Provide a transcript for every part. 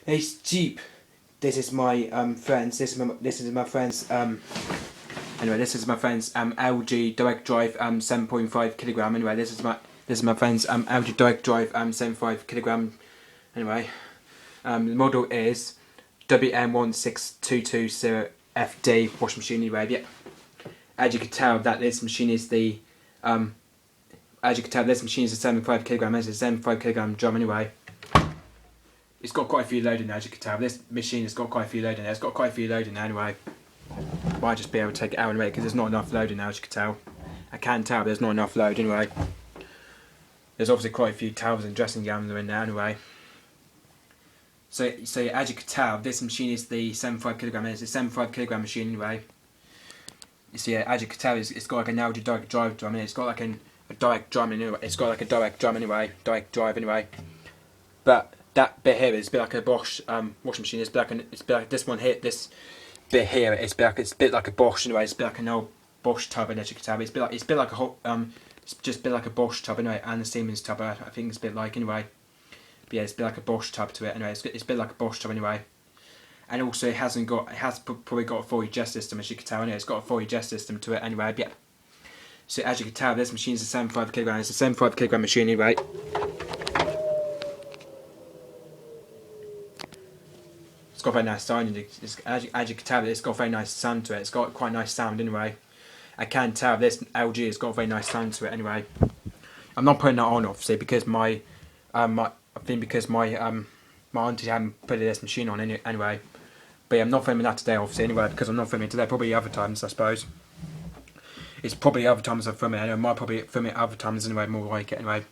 Hey Jeep, this is my friends. This is my friend's anyway. This is my friend's LG direct drive 7.5 kilogram. Anyway, this is my friend's LG direct drive 7.5 kilogram. Anyway, the model is WM-16220FD washing machine. Anyway, yeah. As you can tell, that this machine is the as you can tell, this machine is a 7.5 kilogram. It's a 7.5 kilogram drum. Anyway. It's got quite a few loading there, as you can tell. This machine has got quite a few loading there. It's got quite a few loading there anyway. Might just be able to take it out anyway because there's not enough loading now, as you can tell. I can tell, but there's not enough load anyway. There's obviously quite a few towels and dressing gowns in there anyway. So as you can tell, this machine is the 7.5 kilogram. It's a 7.5 kilogram machine anyway. So yeah, as you can tell, it's got like an LG direct drive drum. It's got like a direct drum anyway. It's got like a direct drum anyway, direct drive anyway. But that bit here is a bit like a Bosch washing machine. It's a bit like this one here. This bit here, it's a bit like a Bosch anyway. It's a bit like an old Bosch tub, and as you can tell, it's a bit like a it's just a bit like a Bosch tub anyway, and the Siemens tub. I think it's a bit like anyway. But yeah, it's a bit like a Bosch tub to it anyway. It's a bit like a Bosch tub anyway. And also, it has probably got a 4 jet system, as you can tell. Anyway, it's got a 4 jet system to it anyway. But yeah. So as you can tell, this machine is a 7.5 kilogram. It's a 7.5 kilogram machine anyway. It's got a very nice sound. As you can tell, it's got a very nice sound to it. It's got quite a nice sound anyway. I can tell this LG has got a very nice sound to it anyway. I'm not putting that on obviously because my auntie hadn't put this machine on anyway. But yeah, I'm not filming that today obviously anyway because I'm not filming it today. Probably other times I suppose. It's probably other times I film it. I might probably film it other times anyway. More like it anyway.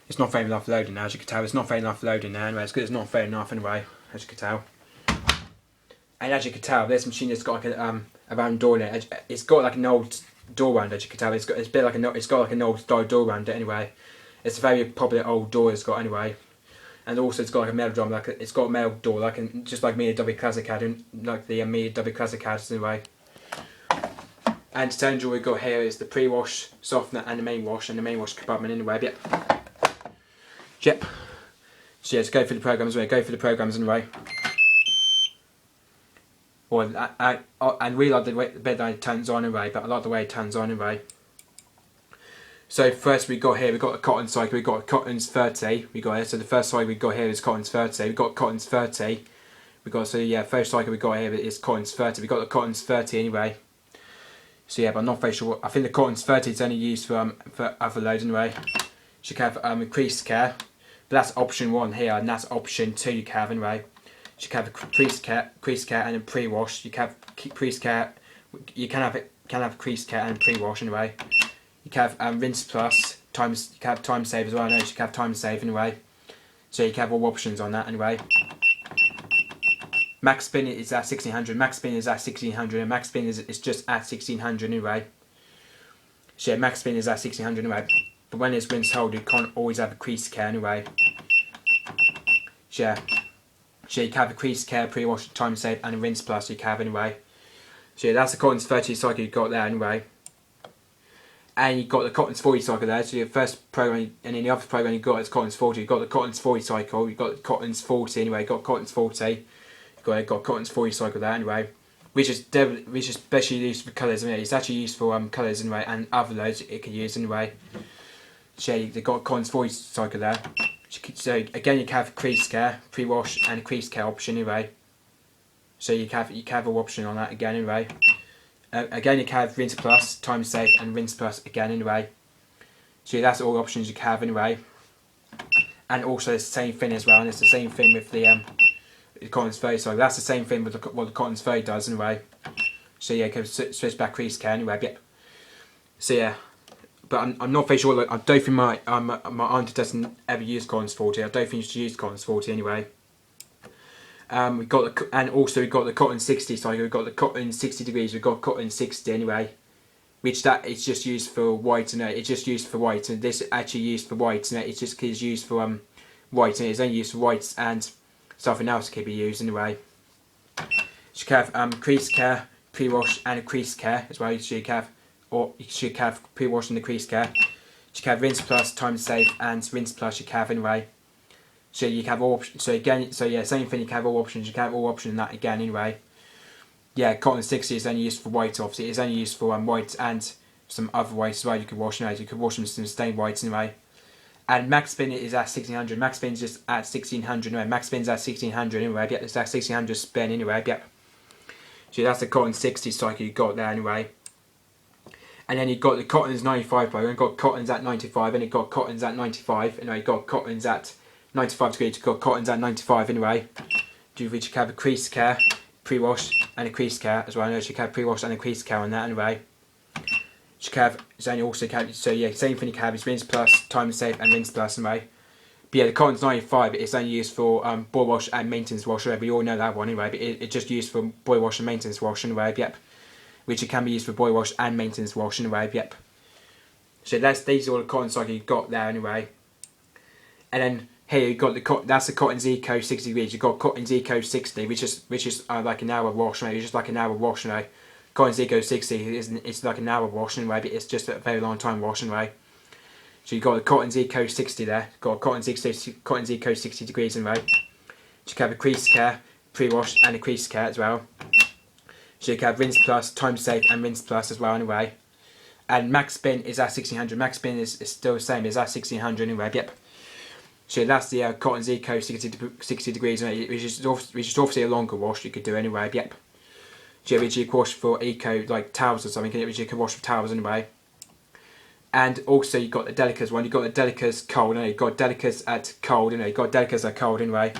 It's not very enough loading now, as you can tell. It's not very enough loading now anyway. It's good. It's not very enough anyway, as you can tell. And as you can tell, this machine has got like a round door in it. It's got like an old door round, as you can tell. It's got like an old style door round it anyway. It's a very popular old door it's got anyway. And also it's got like a metal drum, it's got a metal door, just like me and W Classic had, like the me and W Classic had anyway. And the cylinder we got here is the pre-wash softener and the main wash compartment anyway. But yep. So yeah, let's go through the programs anyway. Well, and we like the bit that it turns on anyway, but I like the way it turns on anyway. So first we got a cotton cycle. We got Cotton's 30. We got here. So the first cycle we got here is Cotton's 30. We got Cotton's 30. First cycle we got here is Cotton's 30. We got the Cotton's 30 anyway. So yeah, but I'm not very sure. I think the Cotton's 30 is only used for other loads anyway. You can have crease care, but that's option 1 here, and that's option 2 you can have anyway. You can have crease care and a pre-wash. You can have crease care. You can have crease care and pre-wash anyway. You can have rinse plus times. You can have time save as well. No, you can have time save anyway. So you can have all options on that anyway. Max spin is at 1600. Max spin is at 1600, and max spin is just at 1600 anyway. So yeah, max spin is at 1600 anyway. But when it's rinse hold, you can't always have a crease care anyway. So you can have a crease care, pre-wash, time save, and a rinse plus you can have anyway. So yeah, that's the Cotton's 30 cycle you got there anyway. And you got the Cotton's 40 cycle there. So your first program, and then the other program you got is Cotton's 40. You got the Cotton's 40 cycle. You got the Cotton's 40 anyway. You got Cotton's 40. You got Cotton's 40 cycle there anyway. Which is especially used for colours anyway. It's actually used for colours anyway, and other loads it can use anyway. So yeah, they got Cotton's 40 cycle there. So again, you can have crease care, pre-wash, and crease care option anyway. So you can have an option on that again anyway. Again, you can have rinse plus, time save, and rinse plus again anyway. So yeah, that's all options you can have anyway. And also it's the same thing as well, and it's the same thing with the Cotton's 30 cycle. That's the same thing with what the Cotton's 30 does anyway. So yeah, you can switch back crease care anyway. But yeah. So yeah. But I'm not very sure. Like, I don't think my auntie doesn't ever use Cotton's 40. I don't think she used Cotton's 40 anyway. We got we got the Cotton 60 cycle. We got the Cotton 60 degrees. We got Cotton 60 anyway, which it's just used for white and it's just used for white. And this actually used for white and it's just used for white and it's only used for whites and something else can be used anyway. You can have crease care, pre-wash, and a crease care as well. So you can have. Or you should have pre-wash and the crease care. You can have rinse plus, time save, and rinse plus you can have anyway. So you can have all options. So again, so yeah, same thing. You can have all options. You can have all options in that again anyway. Yeah, cotton 60 is only used for white. Obviously, it's only used for white and some other whites as well. You could wash them out. You could wash them with some stained whites anyway. And max spin is at 1600. Max spin is just at 1600 anyway. Max spin's at 1600 anyway. Yep, it's at 1600 spin anyway. Yep. So that's the cotton 60 cycle you got there anyway. And then you got the cottons 95 by, and got cottons at 95, and you got cottons at 95. Anyway, you got cottons at 95 degrees. You got cottons at 95 anyway. Do which you can have a crease care, pre-wash, and a crease care as well. I know you can have pre-wash and a crease care on that anyway. You can have, so you also can, so yeah, same thing you can have is rinse plus, time safe, and rinse plus anyway. But yeah, the cotton's 95. It's only used for boil wash and maintenance wash. We all know that one anyway. But it's just used for boil wash and maintenance wash anyway. Yep. Which it can be used for boil wash and maintenance wash anyway. Yep. So these are all the cotton cycle you've got there anyway. And then here you got that's the Cotton's Eco 60 degrees. You've got Cotton's Eco 60, which is like an hour wash anyway. It's just like an hour wash anyway. Cotton's Eco 60 it's like an hour wash anyway, but it's just a very long time wash anyway. So you've got the Cotton's Eco 60 there. Got Cotton's Eco 60 degrees anyway. So you can have a crease care, pre-wash, and a crease care as well. So you can have rinse plus, time safe, and rinse plus as well anyway. And max spin is at 1600. Max spin is still the same, it's at 1600 anyway. Yep. So that's the Cotton's Eco 60 degrees anyway, which is obviously a longer wash you could do anyway. Yep. So which you can wash for eco like towels or something, which you can wash with towels anyway. And also you've got the Delicas one. You've got the Delicas cold. You've got Delicas at cold. You've got Delicas at cold anyway.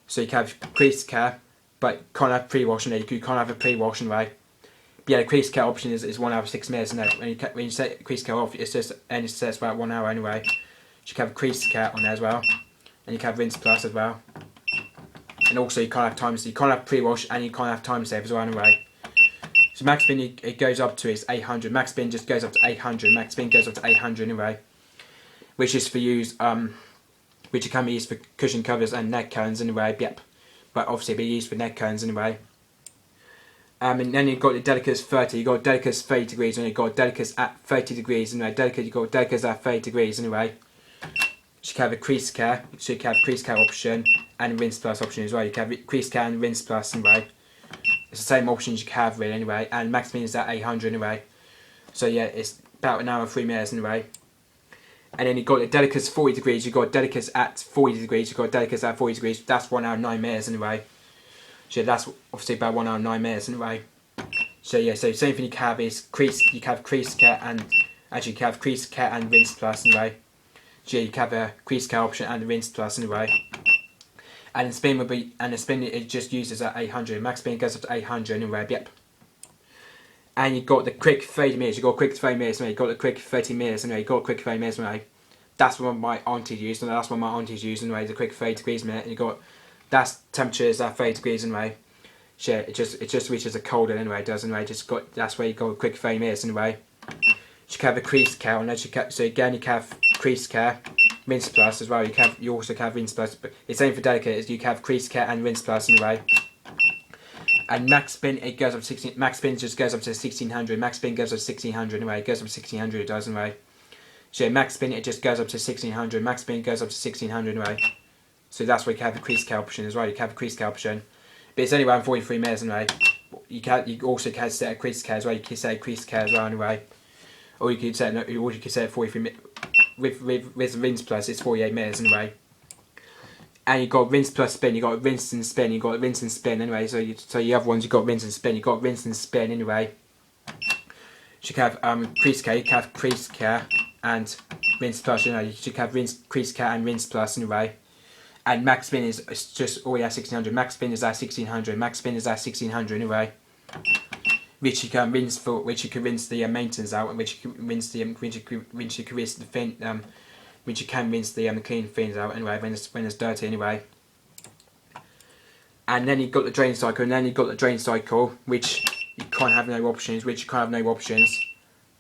So you can have crease care, but can't have pre-wash. You can't have a pre-wash anyway. But yeah, the crease care option is 1 hour 6 minutes. When you set crease care off, it's just and it says about 1 hour anyway. So you can have crease care on there as well, and you can have rinse plus as well. And also you can't have time. So you can't have pre-wash and you can't have time save as well anyway. So max spin it goes up to is 800. Max spin just goes up to 800. Max spin goes up to 800 anyway, which is for use which can be used for cushion covers and neck cones anyway. Yep, but obviously be used for neck cones anyway. And then you've got the Delicas 30. You've got Delicas 30 degrees, and you've got Delicas at 30 degrees anyway. You've got Delicas at 30 degrees anyway. So you can have a crease care, so you can have crease care option and a rinse plus option as well. You can have crease care and rinse plus anyway. It's the same options you can have really anyway, and max spin is at 800 anyway. So yeah, it's about 1 hour 3 minutes anyway. And then you've got the Delicas 40 degrees. You've got Delicas at 40 degrees. You've got Delicas at 40 degrees. That's 1 hour 9 minutes anyway. So that's obviously about 1 hour 9 minutes anyway. So yeah, so same thing you can have is crease. You can have crease care and actually you can have crease care and rinse plus anyway. So yeah, you can have a crease care option and a rinse plus anyway. And the spin will be, and the spin it just uses at 800. Max spin goes up to 800 anyway. Yep. And you've got the quick 30 minutes. You've got quick 30 minutes anyway. You've got the quick 30 minutes anyway. You've got quick 30 minutes anyway. That's what my auntie used, and that's what my auntie's used anyway. The quick 30 degrees a minute. And you got that's temperature is at 30 degrees anyway. So it just reaches a colder anyway. It does anyway. Just got that's where you got quick 30 minutes anyway. You can have a crease care on that. So again, you can have crease care. Rinse plus as well. You also can have rinse plus, but it's same for Delicate. You can have crease care and rinse plus anyway. And max spin it goes up to 16. Max spin just goes up to 1600. Max spin goes up to 1600 anyway. It goes up to 1600. It does anyway. So max spin it just goes up to 1600. Max spin goes up to 1600 anyway. So that's where you can have the crease care option as well. You can have a crease care option, but it's only around 43 minutes anyway. You also can set a crease care as well. You can set a crease care as well anyway. Or you could set 43 minutes. With rinse plus, it's 48 minutes anyway. And you've got rinse plus spin, you've got rinse and spin, you've got rinse and spin anyway. So you have ones, you've got rinse and spin, you've got rinse and spin anyway. So you can have crease care, you can have crease care and rinse plus, you know, you should have crease care and rinse plus anyway. And max spin is just already at 1600. Max spin is at 1600. Max spin is at 1600 anyway. Which you can rinse the maintenance out, and which you can rinse the clean fins out anyway when it's dirty anyway. And then you've got the drain cycle, which you can't have no options.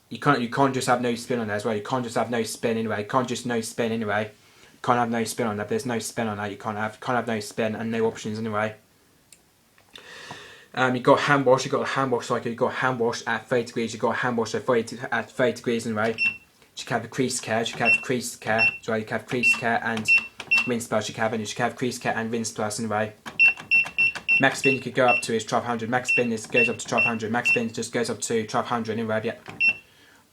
You can't just have no spin on there as well. You can't just have no spin anyway. You can't just no spin anyway. You can't have no spin on that. There's no spin on that. You can't have no spin and no options anyway. You've got hand wash, you've got a hand wash cycle, you've got hand wash at 30 degrees, you've got hand wash at 30 degrees anyway. You can have a crease care, as well, you can have crease care and rinse plus you can have, and you can have crease care and rinse plus anyway. Max spin you could go up to is 1200. Max spin goes up to 1200. Max spin just goes up to 1200 anyway. Yep.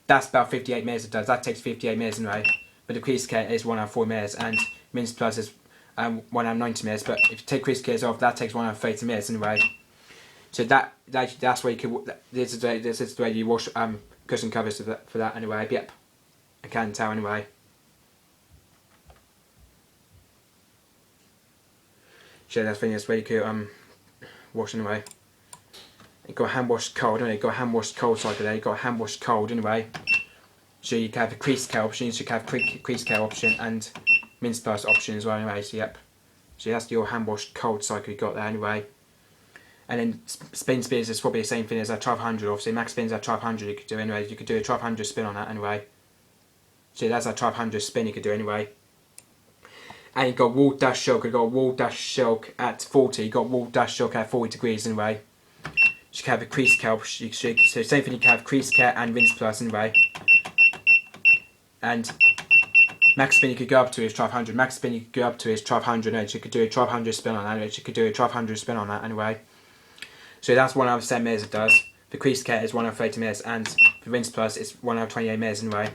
That's about 58 minutes it does. That takes 58 minutes anyway. But the crease care is 1 hour 4 minutes, and rinse plus is 1 hour 90 minutes. But if you take crease cares off, that takes 1 hour 30 minutes anyway. So that's where you could. This is the way you wash cushion covers for that anyway. But yep, I can tell anyway. So that's the way you could wash anyway. You got hand washed cold anyway. You got hand washed cold cycle there. You got hand washed cold anyway. So you can have a crease care option. You should have crease care option and rinse plus option as well anyway. So yep. So that's your hand washed cold cycle you got there anyway. And then spin speeds is probably the same thing as a 1200. Obviously max spins at 1200 you could do anyway. You could do a 1200 spin on that anyway. So that's a 1200 spin you could do anyway. And you got wool dash silk. You got wool dash silk at 40. You got wool dash silk at 40 degrees anyway. You can have a crease care. So same thing. You can have crease care and rinse plus anyway. And max spin you could go up to is 1200. Max spin you could go up to is 1200. And you could do a 1200 spin on that. You could do a 1200 spin on that anyway. So that's 1 hour 7 minutes it does. The crease care is 1 hour 30 minutes, and for rinse plus it's 1 hour 28 minutes anyway.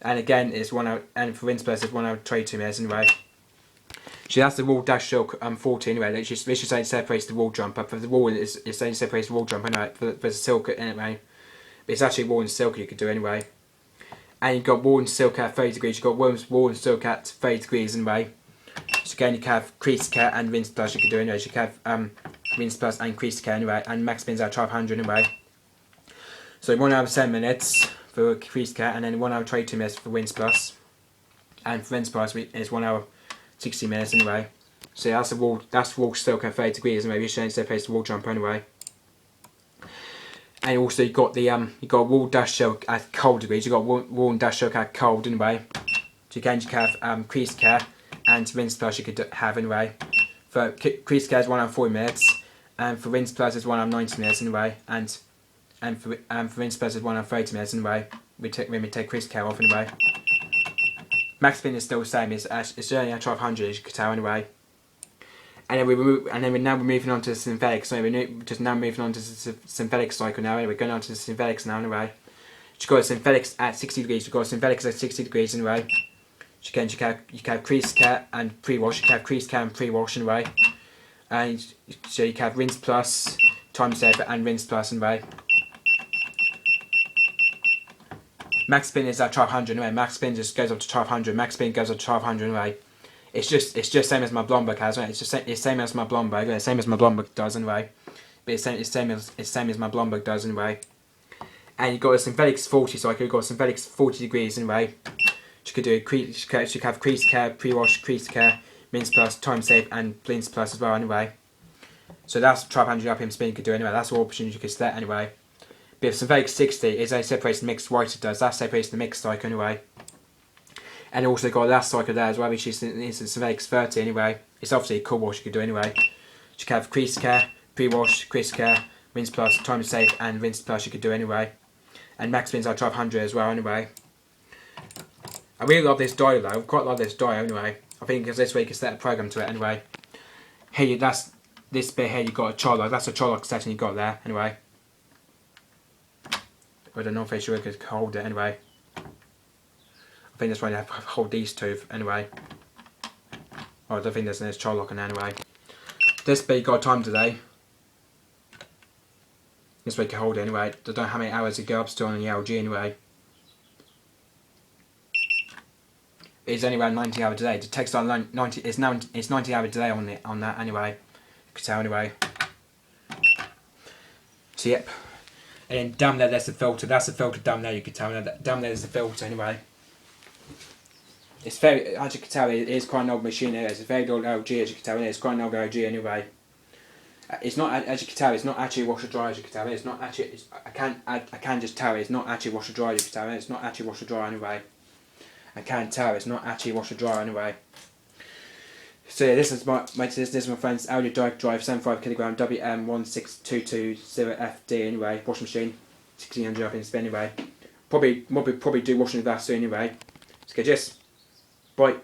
And again it's 1 hour, and for rinse plus it's 1 hour 22 minutes anyway. So that's the wool dash silk 40 anyway. This just only separates the wool jumper. For the wool it's only separates the wool jumper anyway. For the silk anyway. But it's actually wool and silk you could do anyway. And you've got wool and silk at 30 degrees. You've got wool and silk at 30 degrees anyway. So again you can have crease care and rinse plus you could do anyway. So you can have rinse plus and crease care anyway. And max spins at 1200 anyway. So 1 hour 7 minutes for crease care, and then 1 hour 22 minutes for rinse plus. And for rinse plus is 1 hour 60 minutes anyway. So that's wool silk at 30 degrees anyway. Which then separates the wool jumper anyway. And also you got the you got wool dash silk at cold degrees. You got wool and dash silk at cold anyway. So again you can have crease care and rinse plus you could have anyway. For crease care is 1 hour 40 minutes, and for rinse plus is 1 hour 90 minutes anyway. And for rinse plus is 1 hour 30 minutes anyway. When we take crease care off anyway. Max spin is still the same. It's only at 1200 as you could tell anyway. And then we're now moving on to the synthetics. So we're just now moving on to the synthetic cycle now. Anyway, we're going on to the synthetics now anyway. You've got synthetics at 60 degrees. You've got synthetics at 60 degrees anyway. You can have crease care and pre-wash. You can have crease care and pre-wash anyway. And so you can have rinse plus, time saver, and rinse plus anyway. Max spin is at 1200 anyway. Max spin just goes up to 1200. Max spin goes up to 1200 anyway. It's just same as my Blomberg has, right? It's same as my Blomberg. It's same as my Blomberg does anyway. But it's same as my Blomberg does anyway. And you've got a synthetics 40 cycle. You've got synthetics 40 degrees anyway. You could do you could have crease care, pre-wash, crease care, rinse plus, time save, and rinse plus as well anyway. So that's 1200 RPM spin you could do anyway. That's all options you could set anyway. But if synthetic 60 is only separates the mixed white it does. That separates the mixed cycle anyway. And also got last cycle there as well, which is synthetics 30 anyway. It's obviously a cool wash you could do anyway. You could have crease care, pre-wash, crease care, rinse plus, time save, and rinse plus you could do anyway. And max spins are 1200 as well anyway. I really love this die though. I quite love this die anyway. I think because this way you can set a program to it anyway. Here, that's this bit here. You got a Charlock. That's a Charlock section you got there anyway. I don't know if you could hold it anyway. I think that's why you have to hold these two anyway. Oh, I don't think there's Charlock in anyway. This bit you got time today. This way you can hold it anyway. I don't know how many hours it goes up to on the LG anyway. It's only around 90 hours a day. The textile 90. It's 90 hours a day on that anyway. You can tell anyway. So yep. And then down there, there's the filter. That's the filter down there. You can tell. Down there's the filter anyway. It's very, as you can tell, it is quite an old machine. It's a very old LG, as you can tell. It's quite an old LG anyway. It's not, as you can tell, it's not actually washer dry. As you can tell, it's not actually. I can just tell it's not actually washer dry. You can tell it's not actually washer dry anyway. I can't tell it's not actually washer dry anyway. So yeah, this is my friend's Audi direct drive 75kg WM-16220FD anyway, washing machine, 1600 RPM spin anyway. Probably do washing with that soon anyway. So just bye.